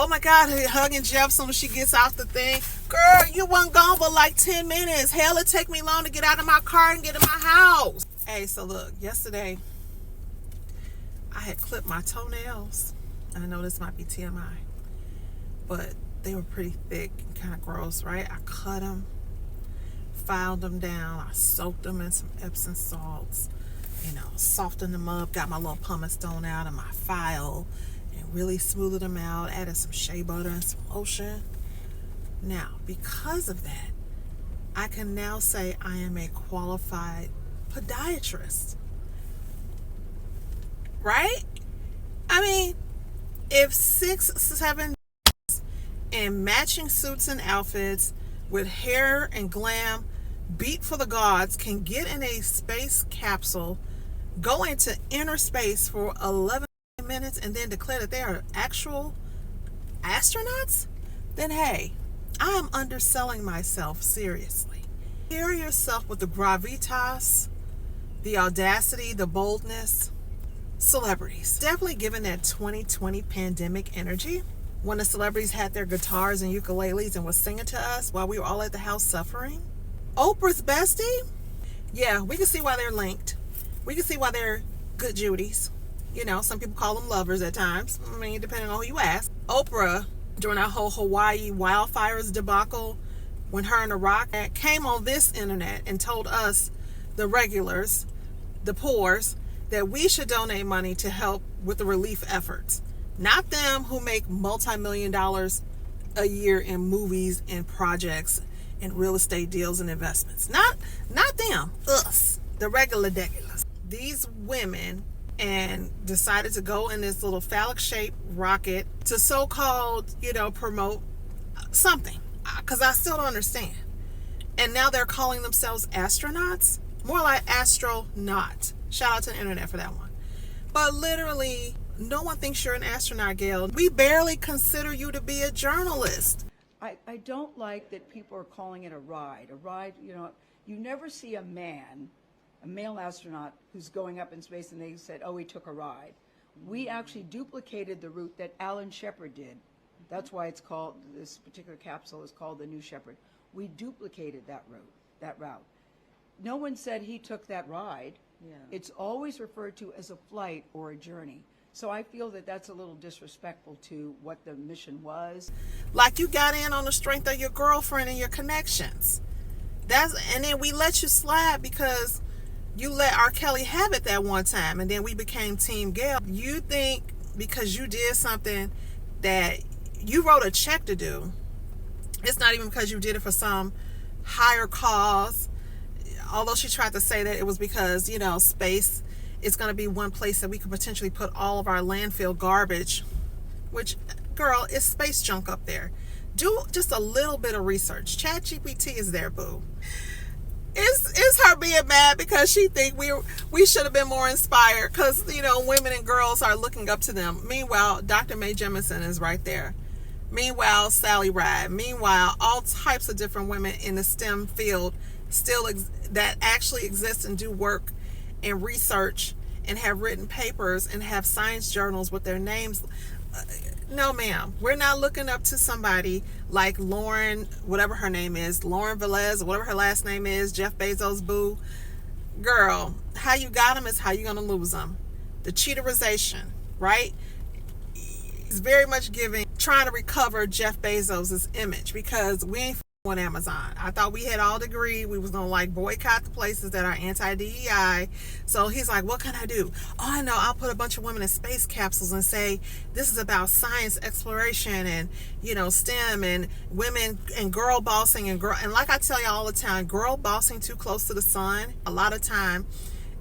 Oh my God, hugging Jeff soon as she gets off the thing. Girl, you wasn't gone but like 10 minutes. Hell, it take me long to get out of my car and get in my house. Hey, so look, yesterday I had clipped my toenails. I know this might be TMI, but they were pretty thick and kind of gross, right? I cut them, filed them down, I soaked them in some Epsom salts, softened them up, got my little pumice stone out of my file, and really smoothed them out, added some shea butter and some lotion. Now, because of that, I can now say I am a qualified podiatrist. Right? I mean, if 6, 7 in matching suits and outfits with hair and glam beat for the gods can get in a space capsule, go into inner space for 11 minutes, and then declare that they are actual astronauts, then hey, I am underselling myself seriously. Carry yourself with the gravitas, the audacity, the boldness. Celebrities. Definitely given that 2020 pandemic energy when the celebrities had their guitars and ukuleles and was singing to us while we were all at the house suffering. Oprah's bestie? Yeah, we can see why they're linked. We can see why they're good Judies. Some people call them lovers at times. I mean, depending on who you ask. Oprah, during that whole Hawaii wildfires debacle, when her and The Rock came on this internet and told us, the regulars, the poors, that we should donate money to help with the relief efforts. Not them who make multi-million dollars a year in movies and projects and real estate deals and investments. Not them. Us. The regulars. These women and decided to go in this little phallic shaped rocket to so-called, promote something. Because I still don't understand. And now they're calling themselves astronauts? More like astronaut. Shout out to the internet for that one. But literally, no one thinks you're an astronaut, Gayle. We barely consider you to be a journalist. I don't like that people are calling it a ride. A ride, you never see a male astronaut who's going up in space and they said, oh, he took a ride. We actually duplicated the route that Alan Shepard did. That's why it's called, this particular capsule is called the New Shepard. We duplicated that route. No one said he took that ride. Yeah. It's always referred to as a flight or a journey. So I feel that that's a little disrespectful to what the mission was. Like you got in on the strength of your girlfriend and your connections. And then we let you slide because you let R. Kelly have it that one time, and then we became Team Gayle. You think because you did something that you wrote a check to do, it's not even because you did it for some higher cause. Although she tried to say that it was because, space is going to be one place that we could potentially put all of our landfill garbage, which, girl, it's space junk up there. Do just a little bit of research. ChatGPT is there, boo. It's her being mad because she think we should have been more inspired because, women and girls are looking up to them. Meanwhile, Dr. Mae Jemison is right there. Meanwhile, Sally Ride. Meanwhile, all types of different women in the STEM field that actually exist and do work and research and have written papers and have science journals with their names. No, ma'am. We're not looking up to somebody like Lauren, whatever her name is, Lauren Velez, or whatever her last name is, Jeff Bezos' boo. Girl, how you got them is how you're going to lose them. The cheaterization, right? It's very much trying to recover Jeff Bezos' image because we ain't on Amazon. I thought we had all agreed we was gonna boycott the places that are anti-DEI. So he's like, what can I do? Oh, I know, I'll put a bunch of women in space capsules and say this is about science exploration and STEM and women and girl bossing and like I tell you all the time, girl bossing too close to the sun. A lot of time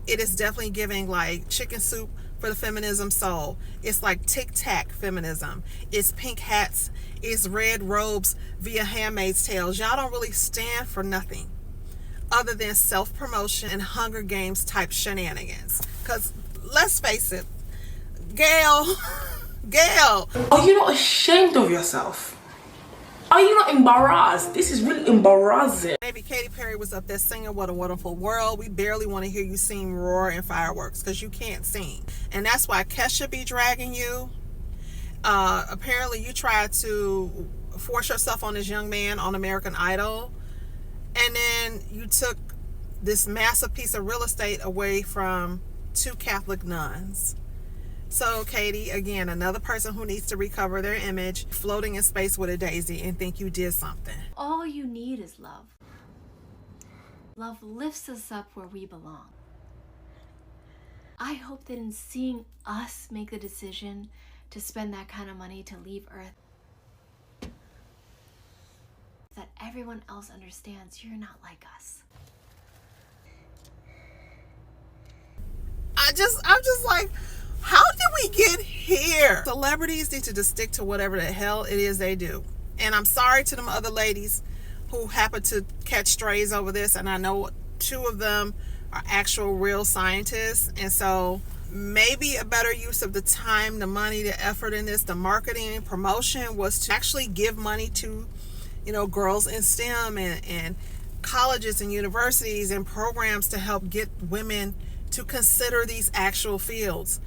it is definitely giving chicken soup for the feminism soul. It's like tic-tac feminism. It's pink hats. It's red robes via Handmaid's Tales. Y'all don't really stand for nothing other than self-promotion and Hunger Games type shenanigans. Because let's face it, Gayle, are you not ashamed of yourself? Are you not embarrassed? This is really embarrassing. Maybe Katy Perry was up there singing What a Wonderful World. We barely want to hear you sing Roar and Fireworks because you can't sing. And that's why Kesha be dragging you. Apparently you tried to force yourself on this young man on American Idol, and then you took this massive piece of real estate away from 2 Catholic nuns. So Katy, again, another person who needs to recover their image, floating in space with a daisy and think you did something. All you need is love. Love lifts us up where we belong. I hope that in seeing us make the decision to spend that kind of money to leave Earth, that everyone else understands you're not like us. I'm just like, how did we get here? Celebrities need to just stick to whatever the hell it is they do. And I'm sorry to them other ladies who happen to catch strays over this. And I know 2 of them are actual real scientists. And so maybe a better use of the time, the money, the effort in this, the marketing, promotion was to actually give money to, you know, girls in STEM and colleges and universities and programs to help get women to consider these actual fields,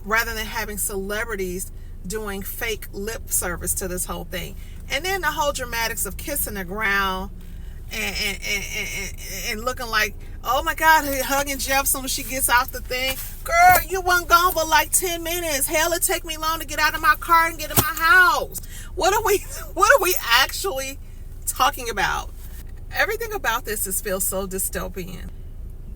rather than having celebrities doing fake lip service to this whole thing. And then the whole dramatics of kissing the ground and looking like, oh my God, hugging Jeff soon as she gets off the thing. Girl, you wasn't gone but like 10 minutes. Hell, it take me long to get out of my car and get in my house. What are we actually talking about? Everything about this feels so dystopian.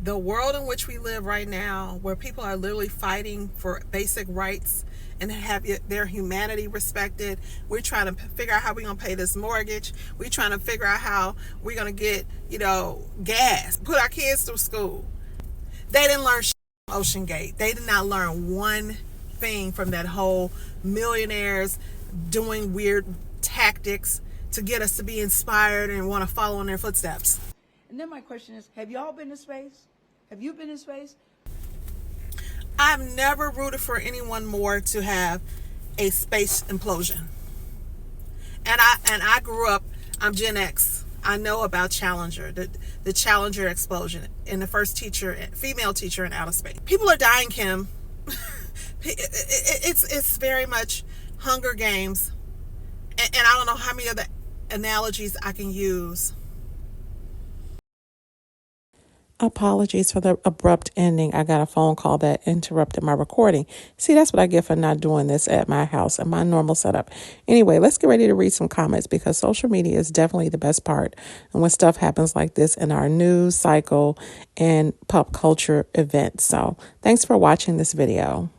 The world in which we live right now, where people are literally fighting for basic rights and have their humanity respected. We're trying to figure out how we're going to pay this mortgage. We're trying to figure out how we're going to get, gas, put our kids through school. They didn't learn from Ocean Gate. They did not learn one thing from that whole millionaires doing weird tactics to get us to be inspired and want to follow in their footsteps. And then my question is, have y'all been to space? Have you been to space? I've never rooted for anyone more to have a space implosion. And I grew up, I'm Gen X. I know about Challenger, the Challenger explosion, and the first female teacher in outer space. People are dying, Kim. It's very much Hunger Games. And I don't know how many other analogies I can use. Apologies for the abrupt ending. I got a phone call that interrupted my recording. See, that's what I get for not doing this at my house and my normal setup. Anyway, let's get ready to read some comments, because social media is definitely the best part. And when stuff happens like this in our news cycle and pop culture events. So thanks for watching this video.